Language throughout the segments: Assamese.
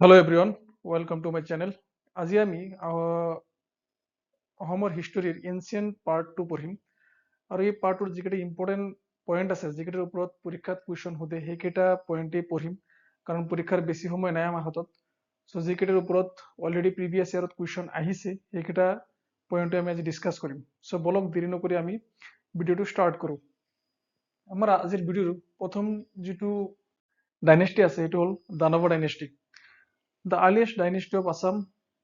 Hello everyone, welcome to my channel. আজি আমি অসমৰ হিষ্টৰীৰ এনচিয়েন্ট পাৰ্ট 2 পঢ়িম আৰু এই পাৰ্টৰ যিকেইটা ইম্পৰ্টেণ্ট পইণ্ট আছে যিকেইটাৰ ওপৰত পৰীক্ষাত কুৱেশ্যন সোধে সেইকেইটা পইণ্টেই পঢ়িম কাৰণ পৰীক্ষাৰ বেছি সময় নাই আমাৰ হাতত। চ' যিকেইটাৰ ওপৰত অলৰেডি প্ৰিভিয়াছ ইয়াৰত কুৱেশ্যন আহিছে সেইকেইটা পইণ্টে আমি আজি ডিছকাছ কৰিম। চ' বলক দেৰি নকৰি আমি ভিডিঅ'টো ষ্টাৰ্ট কৰোঁ। আমাৰ আজিৰ ভিডিঅ'ৰ প্ৰথম যিটো ডাইনেষ্টি আছে সেইটো হ'ল দানৱ dynasty. The earliest dynasty of Assam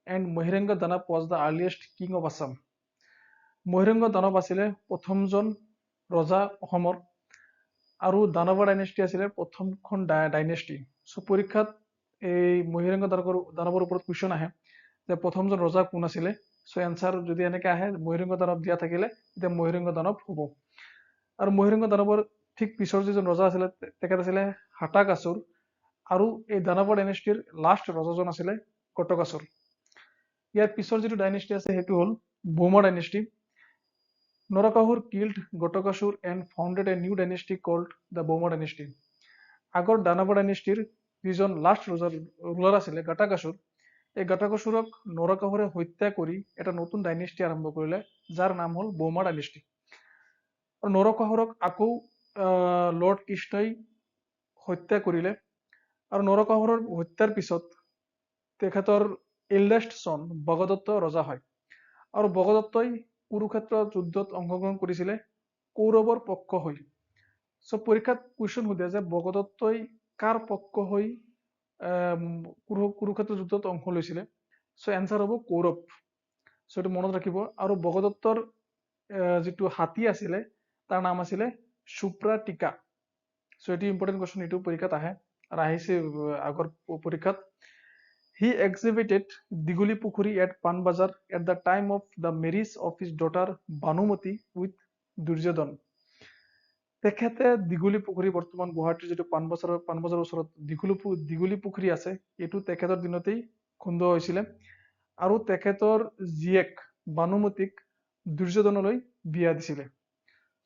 and Mohiranga Danab was the earliest king of Assam. Mahiranga দানৱ আছিলে প্ৰথমজন ৰজা অসমৰ আৰু দানৱ ডাইনেষ্টি আছিলে প্ৰথমখন ডাইনেষ্টি। চ' পৰীক্ষাত এই মহিৰংগ দানৱৰ ওপৰত কুৱেশ্যন আহে যে প্ৰথমজন ৰজা কোন আছিলে। চ' এনচাৰ যদি এনেকে আহে মহিৰংগ দানৱ দিয়া থাকিলে তেতিয়া মহিৰংগ দানৱ হ'ব। আৰু মহিৰংগ দানৱৰ ঠিক পিছৰ যিজন ৰজা আছিলে তেখেত আছিলে হাটাকাছুৰ আৰু এই দানৱ ডাইনেষ্টিৰ লাষ্ট ৰজাজন আছিলে গটকাসুৰ। ইয়াৰ পিছৰ যিটো ডাইনেষ্টি আছে সেইটো হ'ল Bhauma dynasty. Narakasura killed Ghatakasura and founded a new dynasty called the Boma dynasty. আগৰ দানৱ ডাইনেষ্টিৰ যিজন লাষ্ট ৰুলাৰ আছিলে গটাকাসুৰ, এই গটাকাসুৰক নৰকাসুৰে হত্যা কৰি এটা নতুন ডাইনেষ্টি আৰম্ভ কৰিলে যাৰ নাম হ'ল বৌমা ডাইনেষ্টি। আৰু নৰকাসুৰক আকৌ লৰ্ড কৃষ্ণই হত্যা কৰিলে আৰু নৰকাসুৰৰ হত্যাৰ পিছত তেখেতৰ এল্ডেষ্ট চন ভগদত্ত ৰজা হয় আৰু ভগদত্তই কুৰুক্ষেত্ৰ যুদ্ধত অংশগ্ৰহণ কৰিছিলে কৌৰৱৰ পক্ষ হৈ। চ' পৰীক্ষাত কুৱেশ্যন সোধে যে ভগদত্তই কাৰ পক্ষ হৈ কুৰুক্ষেত্ৰ যুদ্ধত অংশ লৈছিলে। চ' এনচাৰ হ'ব কৌৰৱ। চ' এইটো মনত ৰাখিব। আৰু ভগদত্তৰ যিটো হাতী আছিলে তাৰ নাম আছিলে সুপ্ৰাটিকা। চ' এইটো ইম্পৰ্টেণ্ট কুৱেশ্যন, এইটো পৰীক্ষাত আহে আৰু আহিছে আগৰ পৰীক্ষাত। He exhibited Diguli Pukhuri at Panbazar at the time of the marriage of his daughter Banumati with Duryodhan. তেখেতে দীঘলী পুখুৰী, বৰ্তমান গুৱাহাটীৰ যিটো পাণবজাৰৰ ওচৰত দীঘলী পুখুৰী আছে, এইটো তেখেতৰ দিনতেই খুন্দোৱা হৈছিলে আৰু তেখেতৰ জীয়েক বানুমতীক দুৰ্যোধনলৈ বিয়া দিছিলে।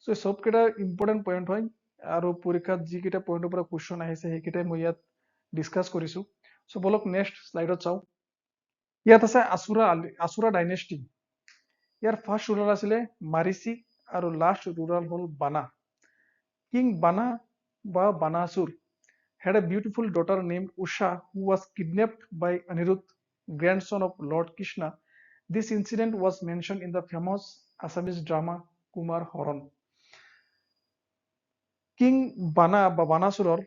চ' চবকেইটা ইম্পৰ্টেণ্ট পইণ্ট হয় আৰু পৰীক্ষাত যিকেইটা পইণ্টৰ পৰা কুৱেশ্যন আহিছে সেইকেইটাই মই ইয়াত ডিছকাছ কৰিছোঁ। চ' বলক নেক্সট শ্লাইডত চাওঁ। ইয়াত আছে আচুৰা ডাইনেষ্টি। ইয়াৰ ফাৰ্ষ্ট ৰুলাৰ আছিলে মাৰিচি আৰু লাষ্ট ৰুলাৰ হ'ল বানা। কিং বানা বা বানাসুৰ had a beautiful daughter named Usha who was kidnapped by Anirudh, grandson of Lord Krishna. This incident was mentioned in the famous Assamese drama Kumar Haran. King বানা বা বানাসুৰৰ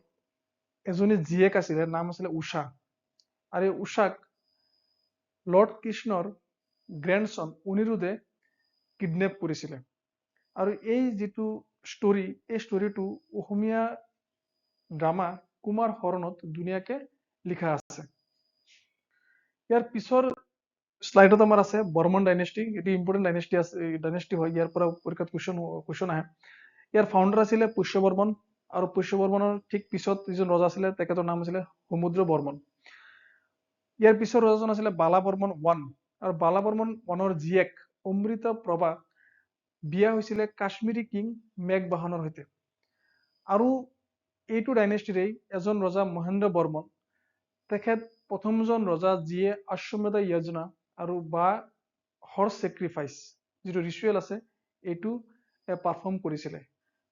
এজনী জীয়েক আছিলে, নাম আছিলে উষা, আৰু এই উষাক লৰ্ড কৃষ্ণৰ গ্ৰেণ্ডছন অনিৰুদ্ধে কিডনেপ কৰিছিলে। আৰু এই যিটো ষ্টৰী, এই ষ্টৰীটো অসমীয়া ড্ৰামা কুমাৰ হৰণত ধুনীয়াকে লিখা আছে। ইয়াৰ পিছৰ শ্লাইডত আমাৰ আছে বৰ্মন ডাইনেষ্টি। এটি ইম্পৰ্টেণ্ট ডাইনেষ্টি হয়, ইয়াৰ পৰা পৰীক্ষাত কুৱেশ্যন আহে। ইয়াৰ ফাউণ্ডাৰ আছিলে পুষ্য বৰ্মন আৰু পুষ্য বৰ্মনৰ ঠিক পিছত যিজন ৰজা আছিলে তেখেতৰ নাম আছিলে সমুদ্ৰ বৰ্মন। ইয়াৰ পিছৰ ৰজাজন আছিলে বালা বৰ্মন 1 আৰু বালা বৰ্মন 1ৰ জীয়েক অমৃতা প্ৰভা বিয়া হৈছিলে কাশ্মীৰী কিং মেঘবাহনৰ সৈতে। আৰু এইটো ডাইনেষ্টিৰেই এজন ৰজা মহেন্দ্ৰ বৰ্মন, তেখেত প্ৰথমজন ৰজা যিয়ে আশ্বমেধ য়জ্ঞ আৰু বা হৰ্চ চেক্ৰিফাইচ যিটো ৰিচুৱেল আছে এইটো পাৰফৰ্ম কৰিছিলে।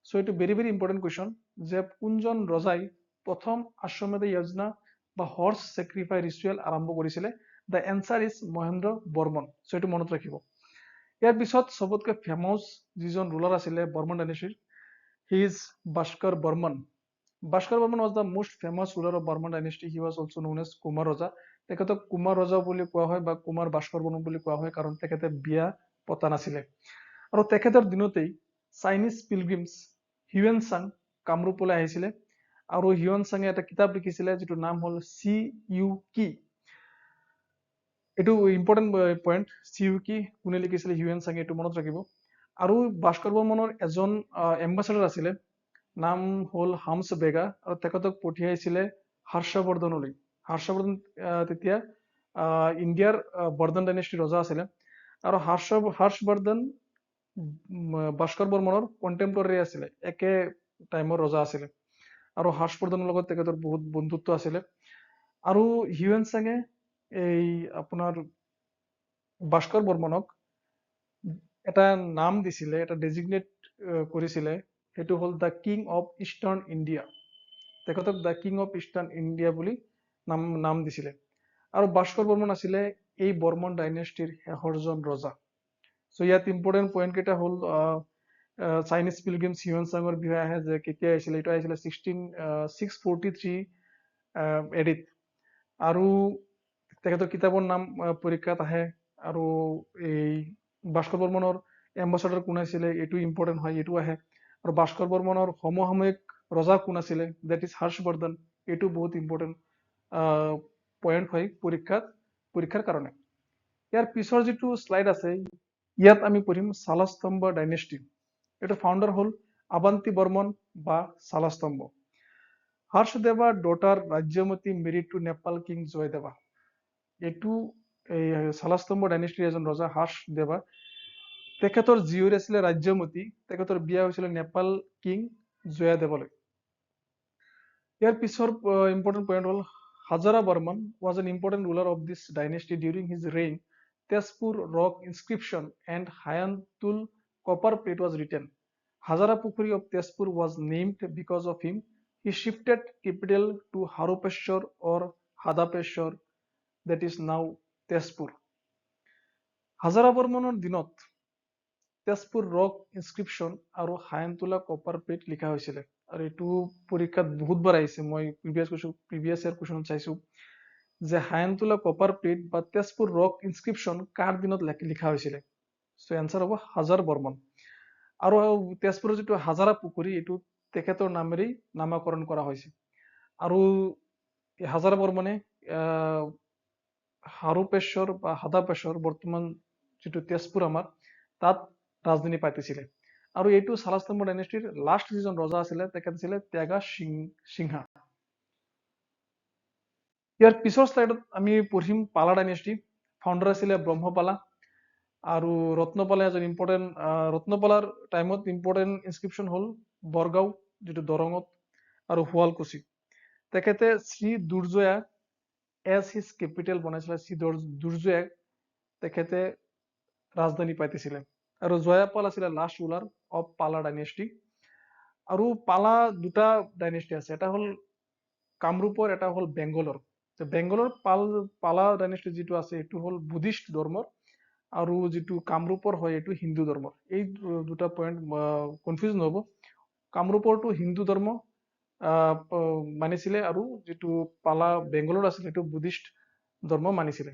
চ' এইটো ভেৰি ভেৰি ইম্পৰ্টেণ্ট কুৱেশ্যন যে কোনজন ৰজাই প্ৰথম আশ্বমেধ য়জ্ঞ বা হৰ্চ চেক্ৰিফাইচ ৰিচুৱেল আৰম্ভ কৰিছিলে। The answer is Mahendra Varman. So' এইটো মনত ৰাখিব। ইয়াৰ পিছত চবতকৈ ফেমাছ যিজন ৰুলাৰ আছিলে বৰ্মন ডাইনেষ্টিৰ, he is Bhaskar Varman. Bhaskar Varman was the most famous ruler of Burman dynasty. He was also known as Kumar ৰজা। তেখেতক কুমাৰ ৰজা বুলি কোৱা হয় বা কুমাৰ ভাস্কৰ বৰ্মন বুলি কোৱা হয় কাৰণ তেখেতে বিয়া পতা নাছিলে। আৰু তেখেতৰ দিনতেই চাইনিজ পিলগ্ৰিমছ হিউৱেন চাং কামৰূপলৈ আহিছিলে আৰু হিউৱেন চাঙে এটা কিতাপ লিখিছিলে যিটোৰ নাম হ'ল চি ইউ কি। এইটো ইম্পৰ্টেণ্ট পইণ্ট, চি ইউ কি কোনে লিখিছিলে, হিউৱেন চাঙে, এইটো মনত ৰাখিব। আৰু ভাস্কৰ বৰ্মনৰ এজন এম্বাচাডাৰ আছিলে, নাম হ'ল হামছ বেগা, আৰু তেখেতক পঠিয়াইছিলে হৰ্ষবৰ্ধনলৈ। হৰ্ষবৰ্ধন তেতিয়া ইণ্ডিয়াৰ বৰ্ধন ডাইনেষ্টিৰ ৰজা আছিলে আৰু হৰ্ষবৰ্ধন ভাস্কৰ বৰ্মনৰ কণ্টেম্পৰৰী আছিলে, একে টাইমৰ ৰজা আছিলে আৰু হৰ্ষবৰ্ধনৰ লগত তেখেতৰ বহুত বন্ধুত্ব আছিলে। আৰু হিউৱেন চাঙে এই আপোনাৰ ভাস্কৰ বৰ্মনক এটা নাম দিছিলে, এটা ডেজিগনেট কৰিছিলে, সেইটো হ'ল the king of eastern India. তেখেতক the king of eastern India বুলি নাম দিছিলে। আৰু ভাস্কৰ বৰ্মন আছিলে এই বৰ্মন ডাইনেষ্টিৰ শেষৰজন ৰজা। চ' ইয়াত ইম্পৰ্টেণ্ট পইণ্ট কেইটা হ'ল চাইনিজ পিলগ্ৰিমছ হিউৱেন চাঙৰ বিষয়ে আহে, যে কেতিয়া আহিছিলে, এইটো আহিছিলে 643 এডিত। আৰু তেখেতৰ কিতাপৰ নাম পৰীক্ষাত আহে। আৰু এই ভাস্কৰ বৰ্মনৰ এম্বাচাডাৰ কোন আছিলে এইটো ইম্পৰ্টেণ্ট হয়, এইটো আহে। আৰু ভাস্কৰ বৰ্মনৰ সমসাময়িক ৰজা কোন আছিলে, দেট ইজ হৰ্ষবৰ্ধন, এইটো বহুত ইম্পৰ্টেণ্ট পইণ্ট হয় পৰীক্ষাৰ কাৰণে। ইয়াৰ পিছৰ যিটো শ্লাইড আছে, ইয়াত আমি পঢ়িম শালস্তম্ভ ডাইনেষ্টি। এইটো ফাউণ্ডাৰ হ'ল আৱন্তী বৰ্মন বা Salastambha. Harshadeva daughter Rajyamati married to Nepal king Jayadeva. এইটো এই শালস্তম্ভ ডাইনেষ্টিৰ এজন ৰজা হৰ্ষদেৱা। তেখেতৰ জীয়ৰী আছিলে ৰাজ্যমতী, তেখেতৰ বিয়া হৈছিলে নেপাল কিং জয়াদেৱলৈ। ইয়াৰ পিছৰ ইম্পৰ্টেণ্ট পইণ্ট হ'ল Hazara Barman was an important ruler of this dynasty during his reign. Tezpur rock inscription and Hayantul copper plate was written. Hazara Pukhuri of Tezpur was named because of him. He shifted capital to Harupeshwar or Hadapeshwar, that is now Tezpur. Hazara বৰ্মনৰ দিনত তেজপুৰ ৰক ইনস্ক্ৰিপশ্যন আৰু হায়নতোলা কপাৰ প্লেট লিখা হৈছিলে। আৰু এইটো পৰীক্ষাত বহুতবাৰ আহিছে, মই প্ৰিভিয়াছ ইয়াৰ কুৱেশ্যন চাইছো যে হায়নতোলা কপাৰ প্লেট বা তেজপুৰ ৰক ইনস্ক্ৰিপশ্যন কাৰ দিনত লিখা হৈছিলে। চ' এনচাৰ হ'ব হাজাৰ বৰ্মন। আৰু তেজপুৰৰ যিটো হাজাৰা পুখুৰী, এইটো তেখেতৰ নামেৰেই নামাকৰণ কৰা হৈছে। আৰু হাজাৰা বৰ্মনে হাৰুপেশ্বৰ বা হাদাপেশ্বৰ, বৰ্তমান যিটো তেজপুৰ আমাৰ, তাত ৰাজধানী পাতিছিলে। আৰু এইটো শালস্তম্ভ ডাইনেষ্টিৰ লাষ্ট যিজন ৰজা আছিলে, তেখেত আছিলে ত্যাগা সিংহা। ইয়াৰ পিছৰ শ্লাইডত আমি পঢ়িম পালা ডাইনেষ্টি। ফাউণ্ডাৰ আছিলে ব্ৰহ্মপালা। আৰু ৰত্নপালা এজন ইম্পৰ্টেণ্ট, ৰত্নপালাৰ টাইমত ইম্পৰ্টেণ্ট ইনস্ক্ৰিপশ্যন হ'ল বৰগাঁও, যিটো দৰঙত, আৰু শুৱালকুছি। তেখেতে শ্ৰী দুৰ্জয়া এজ হিজ কেপিটেল বনাইছিলে। শ্ৰী দুৰ্জয়াক তেখেতে ৰাজধানী পাতিছিলে। আৰু জয়াপাল আছিলে লাষ্ট ৰুলাৰ অফ পালা ডাইনেষ্টি। আৰু পালা দুটা ডাইনেষ্টি আছে, এটা হ'ল কামৰূপৰ, এটা হ'ল বেংগলৰ। বেংগলৰ পালা ডাইনেষ্টি যিটো আছে, এইটো হ'ল বুদ্ধিষ্ট ধৰ্মৰ, আৰু যিটো কামৰূপৰ হয় এইটো হিন্দু ধৰ্মৰ। এই দুটা পইণ্ট কনফিউজ নহ'ব। কামৰূপৰটো হিন্দু ধৰ্ম মানিছিলে, আৰু যিটো পালা বেংগলৰ আছিলে সেইটো বুদ্ধিষ্ট ধৰ্ম মানিছিলে।